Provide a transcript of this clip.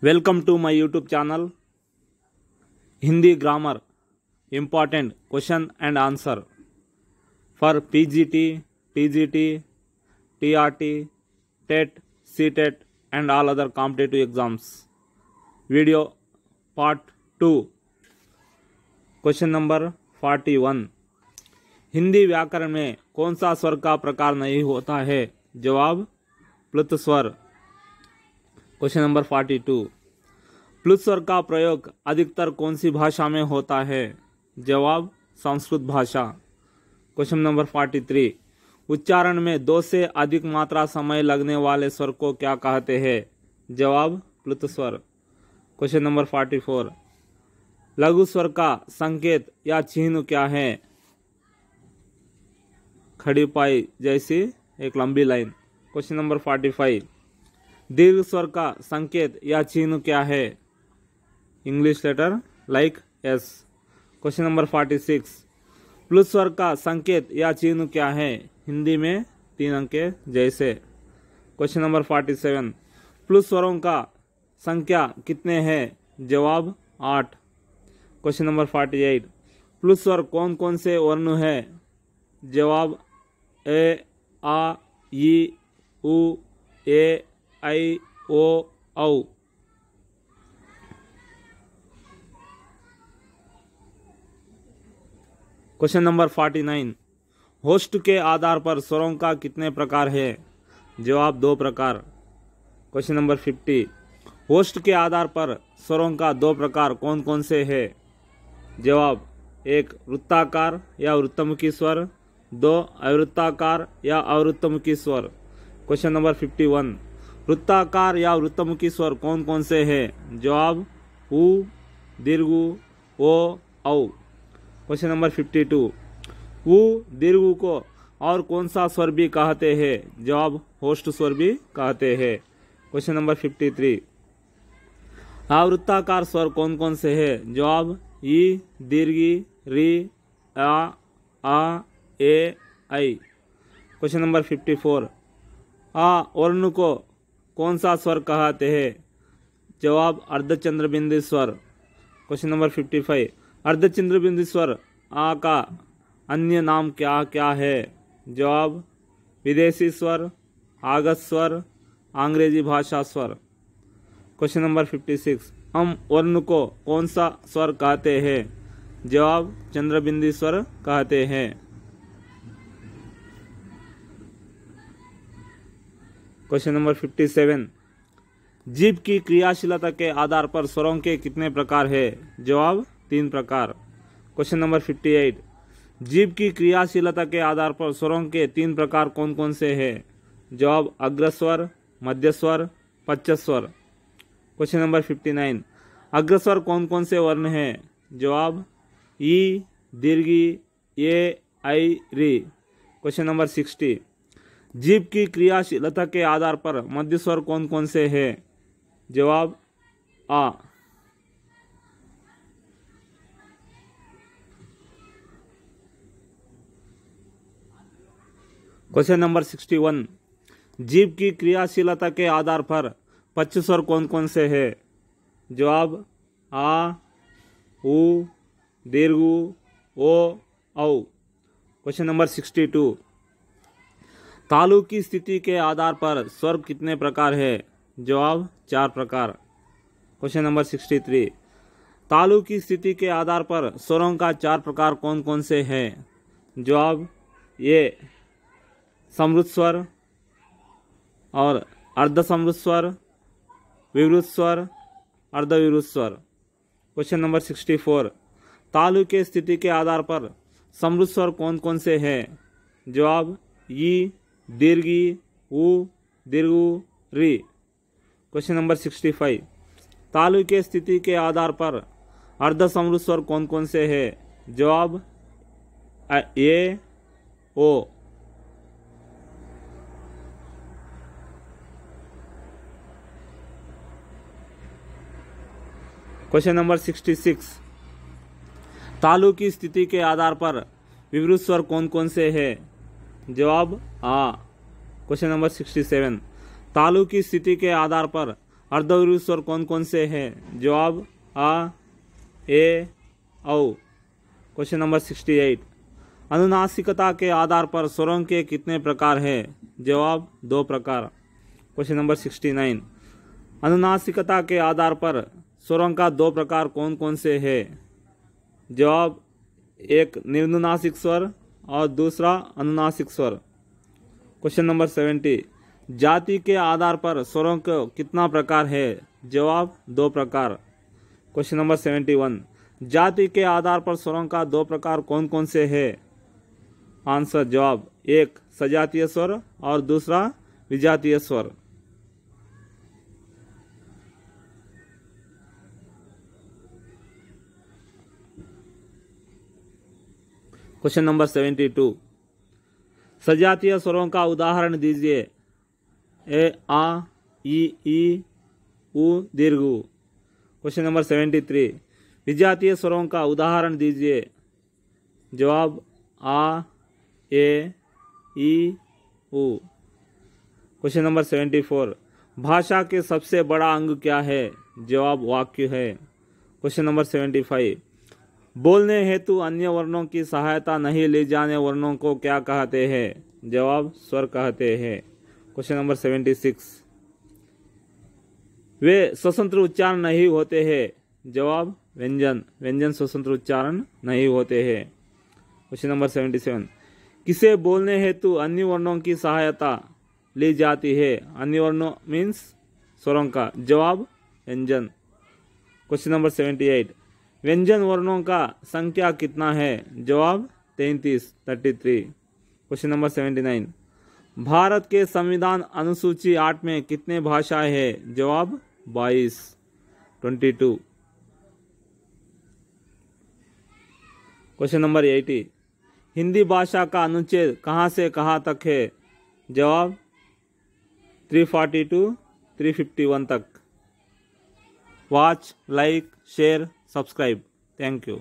Welcome to my YouTube channel Hindi grammar important question and answer for PGT, TGT, TRT, TET, CTET and all other competitive exams. Video part 2 question number 41। हिंदी व्याकरण में कौन सा स्वर का प्रकार नहीं होता है? जवाब प्लुत स्वर। Question number 42। प्लुत स्वर का प्रयोग अधिकतर कौन सी भाषा में होता है? जवाब संस्कृत भाषा। Question number 43। उच्चारण में दो से अधिक मात्रा समय लगने वाले स्वर को क्या कहते हैं? जवाब प्लुत स्वर। Question number 44। लघु स्वर का संकेत या चिन्ह क्या है? खड़ी पाई जैसी एक लंबी लाइन। Question number 45। दीर्घ स्वर का संकेत या चिन्ह क्या है? English letter like S. Question number 46। प्लुत स्वर का संकेत या चिन्ह क्या है? हिंदी में 3 अंक के जैसे। Question number 47। प्लुत स्वरों का संख्या कितने हैं? जवाब 8। Question number 48। प्लुत स्वर कौन कौन से वर्ण है? जवाब ए, आ, ई, उ, ए, आई, ओ, औ। Question number 49। होस्ट के आधार पर स्वरों का कितने प्रकार है? जवाब 2 प्रकार। Question number 50। होस्ट के आधार पर स्वरों का 2 प्रकार कौन कौन से है? जवाब 1 वृत्ताकार या वृत्तमुखी स्वर, 2 अवृत्ताकार या अवृत्तमुखी स्वर। Question number 51। वृत्ताकार या वृत्तमुखी स्वर कौन कौन से हैं? जवाब उ, दीर्घ, ओ, औ। Question number 52। उ, दीर्घ को और कौन सा स्वर भी कहते हैं? जवाब होस्ट स्वर भी कहते हैं। Question number 53। अवृत्ताकार स्वर कौन कौन से हैं? जवाब ई, दीर्घ, री, आ, ए, आई। Question number 54। आ वर्ण को कौन सा स्वर कहते हैं? जवाब अर्धचंद्र बिंदु स्वर। Question number 55। अर्धचंद्र बिंदु स्वर आ का अन्य नाम क्या क्या है? जवाब विदेशी स्वर, आगत स्वर, अंग्रेजी भाषा स्वर। Question number 56। हम वर्ण को कौन सा स्वर कहते हैं? जवाब चंद्रबिंदु स्वर कहते हैं। Question number 57। जीभ की क्रियाशीलता के आधार पर स्वरों के कितने प्रकार है? जवाब 3 प्रकार। Question number 58। जीभ की क्रियाशीलता के आधार पर स्वरों के 3 प्रकार कौन कौन से हैं? जवाब अग्रस्वर, मध्यस्वर, पश्चस्वर। Question number 59। अग्रस्वर कौन कौन से वर्ण हैं? जवाब ई, दीर्घ, ए, आई, री। Question number 60। जीभ की क्रियाशीलता के आधार पर मध्यस्वर कौन कौन से हैं? जवाब आ। Question number 61। जीभ की क्रियाशीलता के आधार पर पश्चस्वर कौन कौन से हैं? जवाब आ, उ, दीर्घ, ओ, औ। Question number 62। तालु की स्थिति के आधार पर स्वर कितने प्रकार है? जवाब 4 प्रकार। Question number 63। तालु की स्थिति के आधार पर स्वरों का 4 प्रकार कौन कौन से हैं? जवाब ए समृद्ध स्वर और अर्ध समृद्ध स्वर, विवृत स्वर, अर्धविवृत स्वर। Question number 64। तालु के स्थिति के आधार पर समृद्ध स्वर कौन कौन से हैं? जवाब ई, दीर्घ, उ, दीर्घ, री। Question number 65। तालु के स्थिति के आधार पर अर्ध समृद्ध स्वर कौन कौन से हैं? जवाब ए, ओ। Question number 66। तालु की स्थिति के आधार पर विवृत स्वर कौन कौन से हैं? जवाब आ। Question number 67। तालु की स्थिति के आधार पर अर्धव्यु स्वर कौन कौन से हैं? जवाब आ, ए, औ। Question number 68। अनुनासिकता के आधार पर स्वरों के कितने प्रकार हैं? जवाब 2 प्रकार। Question number 69। अनुनासिकता के आधार पर स्वरों का 2 प्रकार कौन कौन से हैं? जवाब एक निर्नुनासिक स्वर और दूसरा अनुनासिक स्वर। Question number 70। जाति के आधार पर स्वरों का कितना प्रकार है? जवाब 2 प्रकार। Question number 71। जाति के आधार पर स्वरों का 2 प्रकार कौन कौन से हैं? आंसर जवाब एक सजातीय स्वर और दूसरा विजातीय स्वर। Question number 72। सजातीय स्वरों का उदाहरण दीजिए। ए, आ, ई, उ, दीर्घ उ। Question number 73। विजातीय स्वरों का उदाहरण दीजिए। जवाब आ, ए, ई, उ। Question number 74। भाषा के सबसे बड़ा अंग क्या है? जवाब वाक्य है। Question number 75। बोलने हेतु अन्य वर्णों की सहायता नहीं ली जाने वर्णों को क्या कहते हैं? जवाब स्वर कहते हैं। Question number 76। वे स्वतंत्र उच्चारण नहीं होते हैं। जवाब व्यंजन स्वतंत्र उच्चारण नहीं होते हैं। Question number 77। किसे बोलने हेतु अन्य वर्णों की सहायता ली जाती है? अन्य वर्णों मीन्स स्वरों का। जवाब व्यंजन। Question number 78। व्यंजन वर्णों का संख्या कितना है? जवाब 33। Question number 79। भारत के संविधान अनुसूची 8 में कितने भाषाएं हैं? जवाब 22। Question number 80। हिंदी भाषा का अनुच्छेद कहाँ से कहाँ तक है? जवाब 342 351 तक। Watch, like, share, subscribe. Thank you.